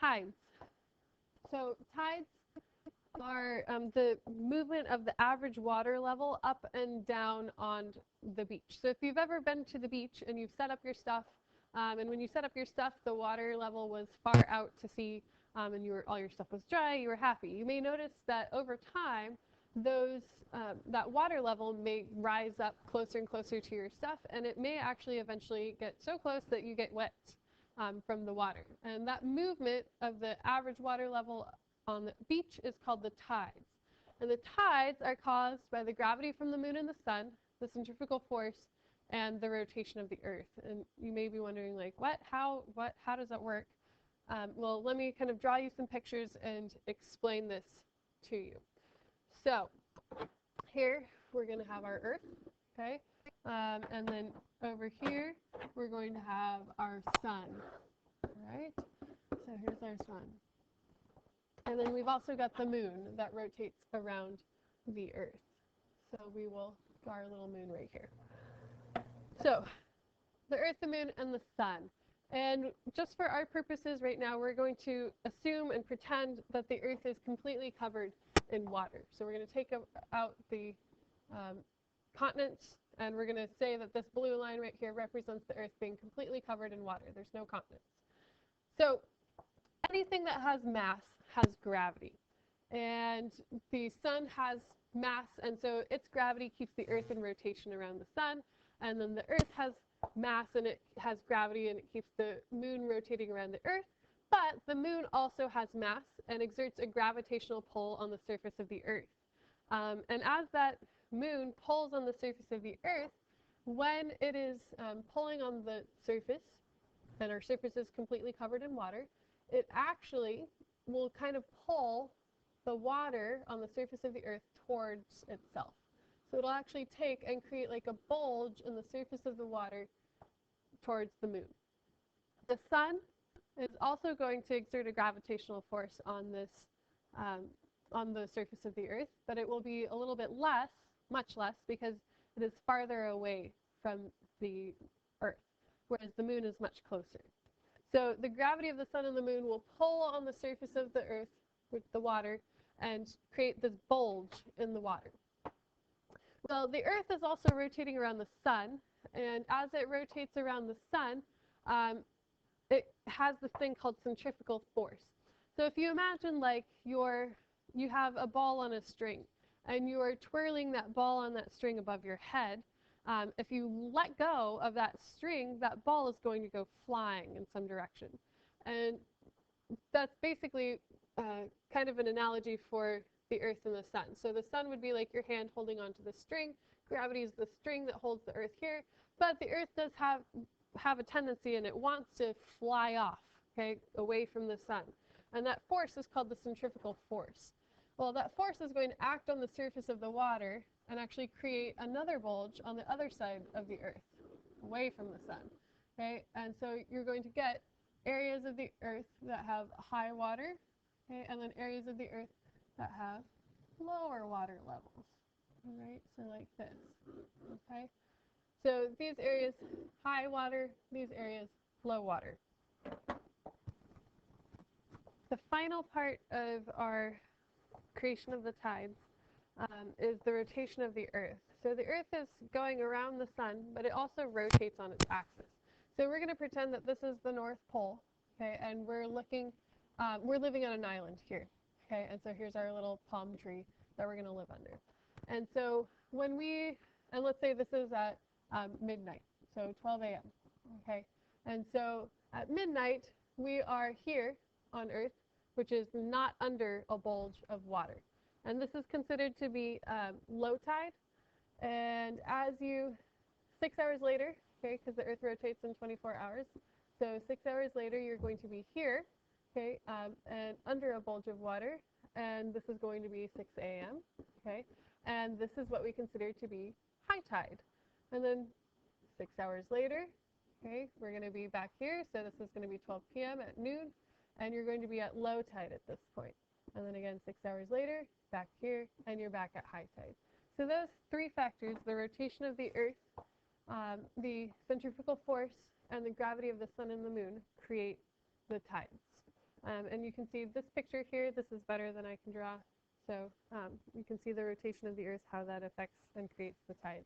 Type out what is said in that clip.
tides. So tides are the movement of the average water level up and down on the beach. So if you've ever been to the beach and you've set up your stuff, and when you set up your stuff, the water level was far out to sea, and all your stuff was dry, you were happy. You may notice that over time, that water level may rise up closer and closer to your stuff, and it may actually eventually get so close that you get wet from the water. And that movement of the average water level on the beach is called the tides. And the tides are caused by the gravity from the moon and the sun, the centrifugal force, and the rotation of the earth. And you may be wondering, like, how does that work? Well, let me kind of draw you some pictures and explain this to you. So here we're going to have our earth, okay? And then over here we're going to have our sun, all right? So here's our sun. And then we've also got the moon that rotates around the earth. So we will draw our little moon right here. So the earth, the moon, and the sun. And just for our purposes right now, we're going to assume and pretend that the earth is completely covered in water. So we're going to take out the continents, and we're going to say that this blue line right here represents the earth being completely covered in water. There's no continents. So anything that has mass has gravity. And the sun has mass, and so its gravity keeps the earth in rotation around the sun. And then the earth has mass, and it has gravity, and it keeps the moon rotating around the earth. But the moon also has mass and exerts a gravitational pull on the surface of the earth. And as that moon pulls on the surface of the earth, when it is pulling on the surface, and our surface is completely covered in water, it actually will kind of pull the water on the surface of the earth towards itself. So it'll actually take and create like a bulge in the surface of the water towards the moon. The sun is also going to exert a gravitational force on this, on the surface of the earth, but it will be a little bit less, much less, because it is farther away from the earth, whereas the moon is much closer. So the gravity of the sun and the moon will pull on the surface of the earth with the water and create this bulge in the water. Well, the earth is also rotating around the sun, and as it rotates around the sun, it has this thing called centrifugal force. So if you imagine like you have a ball on a string, and you are twirling that ball on that string above your head, if you let go of that string, that ball is going to go flying in some direction. And that's basically kind of an analogy for the earth and the sun. So the sun would be like your hand holding onto the string. Gravity is the string that holds the earth here. But the earth does have a tendency, and it wants to fly off, okay, away from the sun. And that force is called the centrifugal force. Well, that force is going to act on the surface of the water and actually create another bulge on the other side of the earth, away from the sun, okay? And so you're going to get areas of the earth that have high water, okay, and then areas of the earth that have lower water levels, all right? So like this, okay? So these areas, high water, these areas, low water. The final part of our creation of the tides is the rotation of the earth. So the earth is going around the sun, but it also rotates on its axis. So we're going to pretend that this is the North Pole, okay, and we're living on an island here, okay, and so here's our little palm tree that we're going to live under. And so and let's say this is at midnight, so 12 a.m., okay, and so at midnight, we are here on Earth, which is not under a bulge of water. And this is considered to be low tide. And 6 hours later, okay, because the Earth rotates in 24 hours, so 6 hours later, you're going to be here, okay, and under a bulge of water, and this is going to be 6 a.m., okay, and this is what we consider to be high tide. And then 6 hours later, okay, we're going to be back here, so this is going to be 12 p.m. at noon, and you're going to be at low tide at this point. And then again, 6 hours later, back here, and you're back at high tide. So those three factors, the rotation of the earth, the centrifugal force, and the gravity of the sun and the moon, create the tides. And you can see this picture here, this is better than I can draw. So you can see the rotation of the Earth, how that affects and creates the tides.